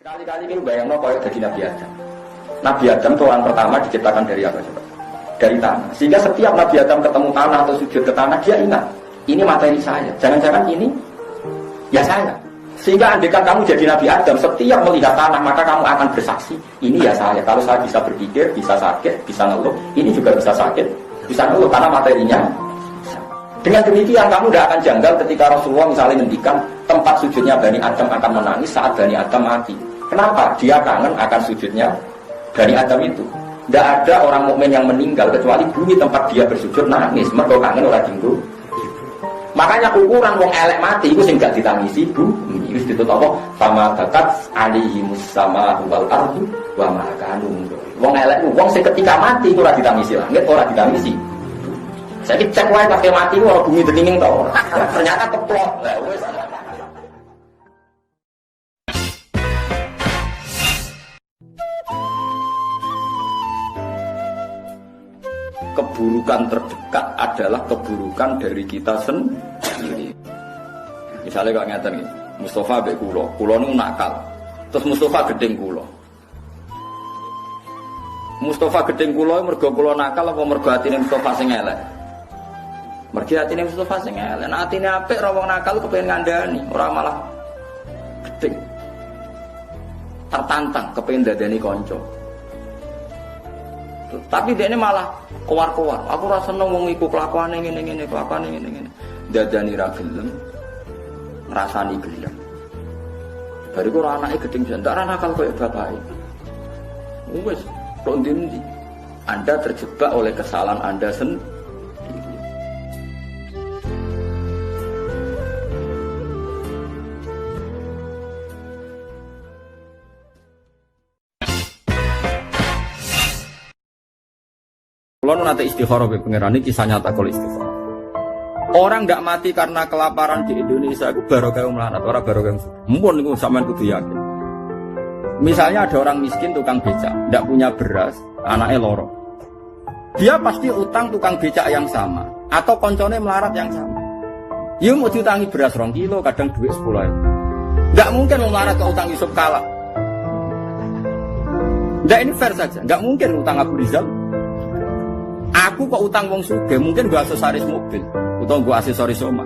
Sekali-kali ini bayangno koyo dadi Nabi Adam. Nabi Adam itu orang pertama diciptakan dari apa coba? Dari tanah. Sehingga setiap Nabi Adam ketemu tanah atau sujud ke tanah, dia ingat, ini materi saya. Jangan-jangan ini ya saya. Sehingga andaikan kamu jadi Nabi Adam, setiap melihat tanah maka kamu akan bersaksi, ini ya saya. Kalau saya bisa berpikir, bisa sakit, bisa ngeluh, ini juga bisa sakit, bisa ngeluh karena materinya. Dengan demikian kamu tidak akan janggal ketika Rasulullah misalnya ngendikan tempat sujudnya Bani Adam akan menangis saat Bani Adam mati. Kenapa? Dia kangen akan sujudnya Bani Adam itu. Tidak ada orang mukmin yang meninggal kecuali bumi tempat dia bersujud nangis. Mereka kangen orang dinggo. Makanya ukuran wong elek mati itu sing gak ditangisi bumi. Wis ditutup apa? Fama bakat alihimus sama wal ardu wa ma kanu. Wong elek wong sing ketika mati itu ora ditangisi langit, ora ditangisi. Saya cek wae pakai mati itu orang bumi dingin tau. Ternyata keplok. Lah wis. Keburukan terdekat adalah keburukan dari kita sendiri. Misalnya kok ngeten iki, Mustafa mbek kula niku nakal. Terus Mustafa gedeng kula. Mustafa gedeng kula mergo kula nakal apa mergo atine Mustafa sing elek? Mergi atine Mustafa sing elek, nek atine apik ora wong nakal kepengin ngandani, ora malah gedeng. Tertantang kepengin dadani kanca. Tapi dia ini malah kewar-kewar. Aku rasa seneng wong iku kelakuane ngene-ngene, kelakuane ngene-ngene. Dadani ra gelem, ngrasani gelem. Bariku ora anake gedeng jan, tak nakal koyo bapake. Wis, kok ndi-ndi. Anda terjebak oleh kesalahan Anda sendiri. Kalau nanti istikharah be pangeran ini kisah nyata kalau istikharah. Orang nggak mati karena kelaparan di Indonesia itu barokah melarat, orang barokah mumpun itu sampean kudu yakin. Misalnya ada orang miskin tukang becak, nggak punya beras, anaknya loro. Dia pasti utang tukang becak yang sama atau koncone melarat yang sama. Dia mau diutangi beras 2 kilo, kadang duit 10 ribu. Nggak mungkin melarat ke utang Yusuf Kala. Nggak, ini fair saja. Nggak mungkin utang Abu Rizal. Aku kok utang wong sugih, mungkin gua aksesoris mobil, utawa gua aksesoris omah.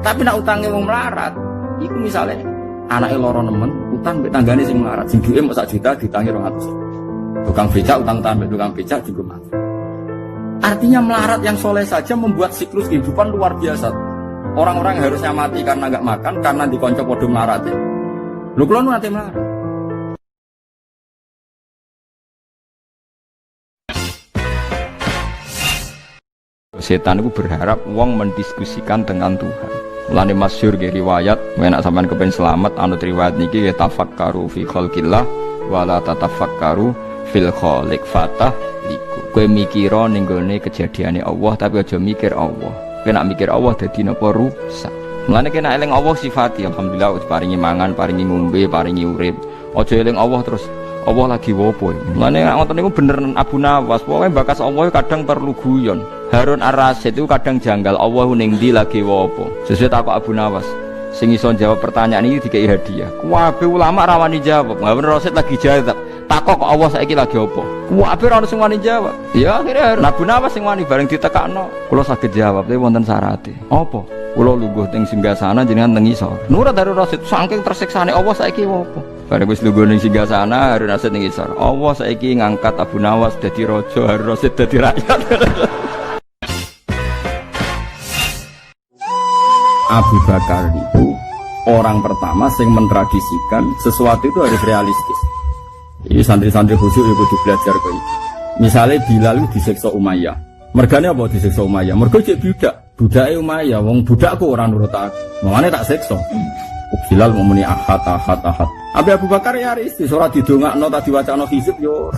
Tapi nak utangnya wong melarat, iku misalnya anaknya loro nemen, utang mbek tanggane sing melarat, sing duwe mok 1 juta ditangi 200. Tukang becak utang mbek tukang becak juga mati. Artinya melarat yang soleh saja membuat siklus kehidupan luar biasa. Orang-orang yang harusnya mati karena enggak makan, karena dikonco podo melarat. Lho kula nu nate melarat. Setan itu berharap wong mendiskusikan dengan Tuhan. Mulane masyhur ge riwayat, menak sampean kepen selamat anut riwayat niki ya tafakkaru fi khalqillah wala tatafakkaru fil khaliq fatah liku. Kowe mikira ning gone kejadiane Allah tapi aja mikir Allah. Kowe nak mikir Allah dadi napa rusak. Mulane kena eling Allah sifati alhamdulillah paringi mangan, paringi ngombe, paringi urip. Aja eling Allah terus Allah lagi wopo. Mulane ngoten niku bener Abu Nawas, pokoke bakas Allah kadang perlu guyon. Harun Ar-Rasyid itu kadang janggal Allah ning ndi lagi wopo. Sesuai takok Abu Nawas. Sing iso jawab pertanyaan ini dikai hadiah. Kabeh ulama ra wani jawab. Harun Ar-Rasyid lagi jawab. Takok kok Allah saiki lagi opo? Kabeh ora ono sing wani jawab. Ya akhirnya Harun Abu Nawas sing wani bareng ditekakno. Kula saged jawab, tapi wonten syaraté. Apa? Kula lungguh teng singgasana jenengan teng isor. Nurut Harun Ar-Rasyid saking tersiksane Allah saiki wopo? Bareng wis lungguh ning singgasana Harun Ar-Rasyid ning isor. Allah saiki ngangkat Abu Nawas dadi raja, Harun Ar-Rasyid dadi rakyat. Abu Bakar itu orang pertama yang mentradisikan sesuatu itu harus realistis. Ini santri-santri khusyuk itu belajar ke itu. Misalnya Bilal disiksa Umayyah. Mergane apa disiksa Umayyah? Mergo cek budak. Budake Umayyah, wong budakku ora nurut aku. Mangane tak siksa. Bilal mau muni ahad. Abu Bakar ya realistis, ora didongakno ta diwacana hizib yo.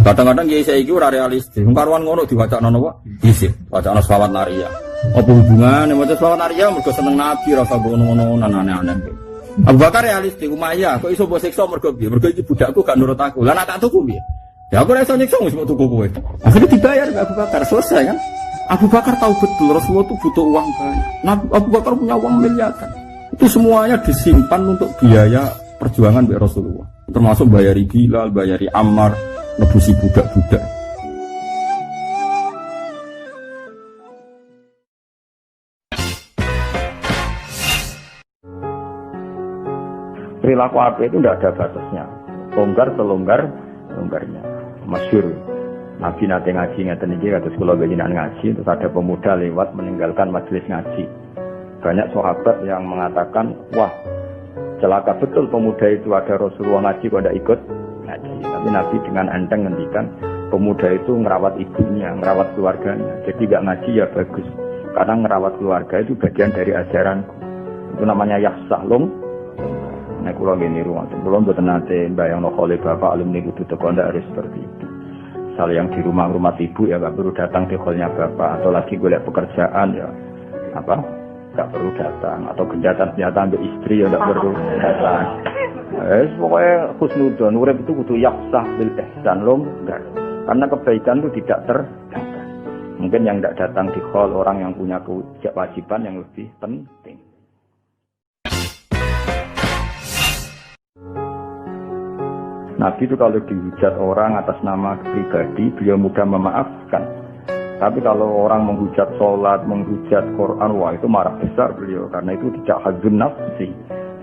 Kadang-kadang kiai saiki ora realistis. Wong karuan ngono diwacana napa? Hizib, wacana selawat nariyah. Apa hubungannya maca selawat nariyah mergo seneng Nabi rasa ngono-ngono aneh-aneh. Abu Bakar realistis, Umayyah kok iso mbok siksa mergo piye? Mergo iki budakku gak nurut aku. Lah nek tak tuku piye? Ya aku ora iso nyiksa wis mbok tuku kowe. Akhirnya dibayar Abu Bakar, selesai kan? Abu Bakar tahu betul Rasulullah itu butuh uang banyak. Abu Bakar punya uang miliaran. Itu semuanya disimpan untuk biaya perjuangan mbek Rasulullah. Termasuk bayari Bilal, bayari Ammar, nebusi budak-budak. Perilaku apa itu tidak ada batasnya. Longgar selonggarnya. Masyhur. Nabi nate ngaji ngeten iki kados kula jenengan ngaji terus ada pemuda lewat meninggalkan majelis ngaji. Banyak sahabat yang mengatakan, "Wah, celaka betul pemuda itu, ada Rasulullah ngaji kok tidak ikut ngaji." Tapi Nabi dengan enteng ngendikan, pemuda itu ngerawat ibunya, ngerawat keluarganya. Jadi gak ngaji ya bagus. Karena ngerawat keluarga itu bagian dari ajaranku. Itu namanya yahsah Nek kula ngene niru ngoten. Kula mboten nate mbayangno khole bapak alumni kudu teko ndak harus seperti itu. Misalnya yang di rumah ibu ya gak perlu datang di hallnya bapak, atau lagi golek pekerjaan ya gak perlu datang, atau genjatan senjata ambil istri ya gak perlu datang. Pokoknya husnudon, urip itu kudu yaksah bil ihsan longgar. Karena kebaikan itu tidak terbatas. Mungkin yang tidak datang di hall orang yang punya kewajiban yang lebih penting. Nabi itu kalau dihujat orang atas nama pribadi, beliau mudah memaafkan. Tapi kalau orang menghujat sholat, menghujat Quran, wah itu marah besar beliau. Karena itu tidak hadzun nafsi.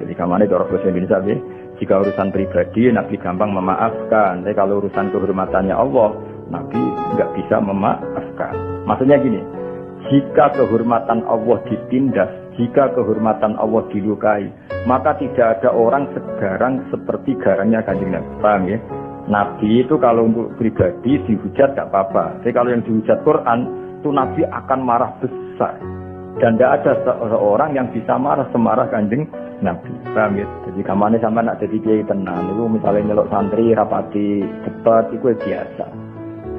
Jadi kemana itu orang bahasa Indonesia, jika urusan pribadi, Nabi gampang memaafkan. Tapi kalau urusan kehormatannya Allah, Nabi nggak bisa memaafkan. Maksudnya gini, jika kehormatan Allah ditindas, jika kehormatan Allah dilukai, maka tidak ada orang segarang seperti garangnya Kanjeng Nabi. Paham ya? Nabi itu kalau untuk pribadi dihujat gak apa-apa. Tapi kalau yang dihujat Quran, itu Nabi akan marah besar. Dan tidak ada seorang yang bisa marah semarah Kanjeng Nabi. Paham ya? Jadi kamane sampai nak jadi kiai tenan, itu misalnya nyelok santri rapati cepat, itu biasa.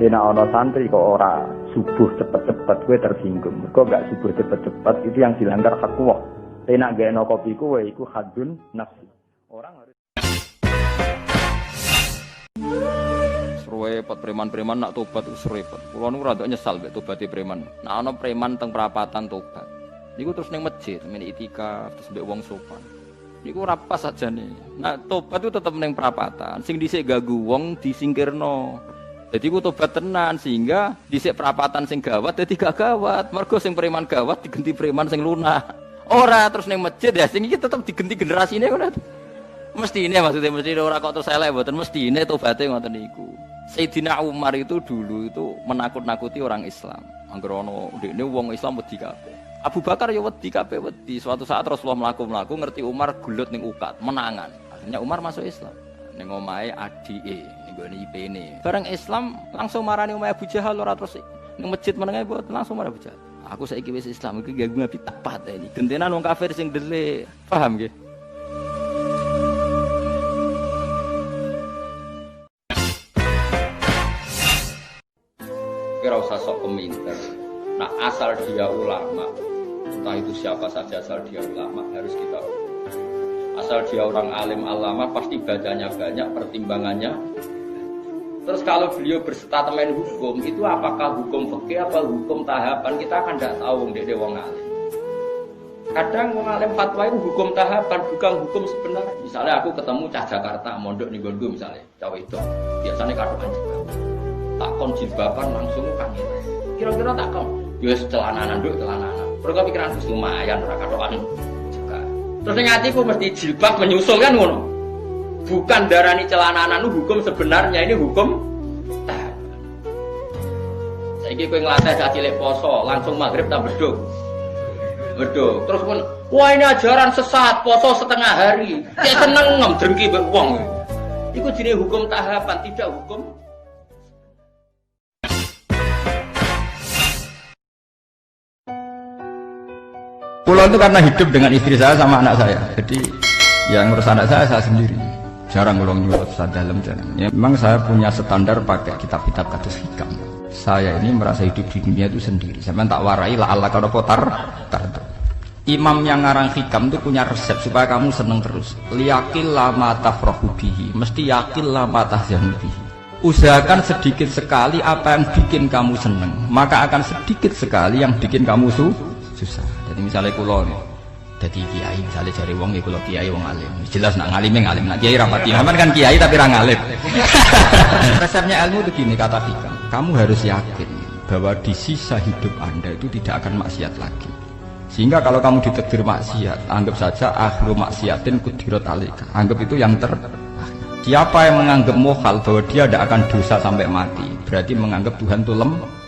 Tapi nak ono santri kok ora subuh cepet-cepet, gue tersinggung. Kok gak subuh cepet-cepet, itu yang dilanggar hak Allah. Enak gak enak kopi kue, itu hadun nafsi. Orang harus repot preman-preman nak tobat itu repot. Kulo nu rada nyesal mek tobate preman. Nah ana preman teng perapatan tobat. Niku terus ning masjid, men itikaf terus mbek wong sopan. Niku ora pas sajane. Nah tobat itu tetep ning perapatan. Sing dhisik ganggu wong disingkirno. Jadi ku tobat tenan sehingga dhisik perapatan sing gawat dadi gak gawat. Mergo sing preman gawat diganti preman sing lunak. Ora terus ning masjid ya sing iki tetep diganti generasine ngono. Mestine maksudnya mesti ora kok terus elek mboten mestine tobaté ngoten niku. Sayyidina Umar itu dulu itu menakut-nakuti orang Islam. Angger ana ndekne wong Islam wedi kabeh. Abu Bakar ya wedi kabeh wedi. Suatu saat Rasulullah mlaku-mlaku ngerti Umar gulut ning ukat, menangan. Akhirnya Umar masuk Islam. Ning omahe adike, ning gone IP-ne. Bareng Islam langsung marani omahe Abu Jahal ora terus ning masjid menenge langsung marani Abu Jahal. Aku saiki wis Islam iki ganggu Nabi tepat ini. Gentenan wong kafir sing delik. Paham nggih? Kira usah sok peminter. Nah asal dia ulama, entah itu siapa saja asal dia ulama harus kita urus. Asal dia orang alim alama pasti bacanya banyak, pertimbangannya. Terus kalau beliau berstatement hukum itu apakah hukum fikih apa hukum tahapan kita kan tidak tahu ndek wong alim. Kadang wong alim fatwa itu hukum tahapan bukan hukum sebenarnya. Misalnya aku ketemu cah Jakarta mondok ning nggonku misalnya, cah itu biasanya katokan takon jilbaban langsung kan kira-kira takon ya celana nduk celana mergo pikiran wis lumayan ora katokan juga terus ning atiku mesti jilbab menyusul kan ngono bukan darani celana hukum sebenarnya ini hukum saiki kowe nglatih cah cilik poso langsung maghrib tak beduk terus pun wah ini ajaran sesat poso setengah hari ya seneng drengki mbek wong iku jenenge hukum tahapan tidak hukum. Pulau itu karena hidup dengan istri saya sama anak saya, jadi yang ngurus anak saya sendiri. Jarang ngulung nyuruh saya dalam jarang. Ya, memang saya punya standar pakai kitab-kitab kados hikam. Saya ini merasa hidup di dunia itu sendiri. Saya tak warai lah Allah kalau potar. Imam yang ngarang hikam itu punya resep supaya kamu seneng terus. Liyakil lama tafrahu bihi, mesti yakil lama tahzanu bihi. Usahakan sedikit sekali apa yang bikin kamu seneng, maka akan sedikit sekali yang bikin kamu susah. Jadi misalnya kulo nih, Dadi kiai misalnya cari wong ya kalau kiai wong alim. Jelas nak ngalim ngalim, nak kiai rapati. Aman kan kiai tapi ra ngalim. Resepnya ilmu itu gini kata Hikam. Kamu harus yakin bahwa di sisa hidup Anda itu tidak akan maksiat lagi. Sehingga kalau kamu ditakdir maksiat, anggap saja akhiru maksiatin kudirat alaika. Anggap itu yang Siapa yang menganggap mohal bahwa dia tidak akan dosa sampai mati, berarti menganggap Tuhan itu lemah.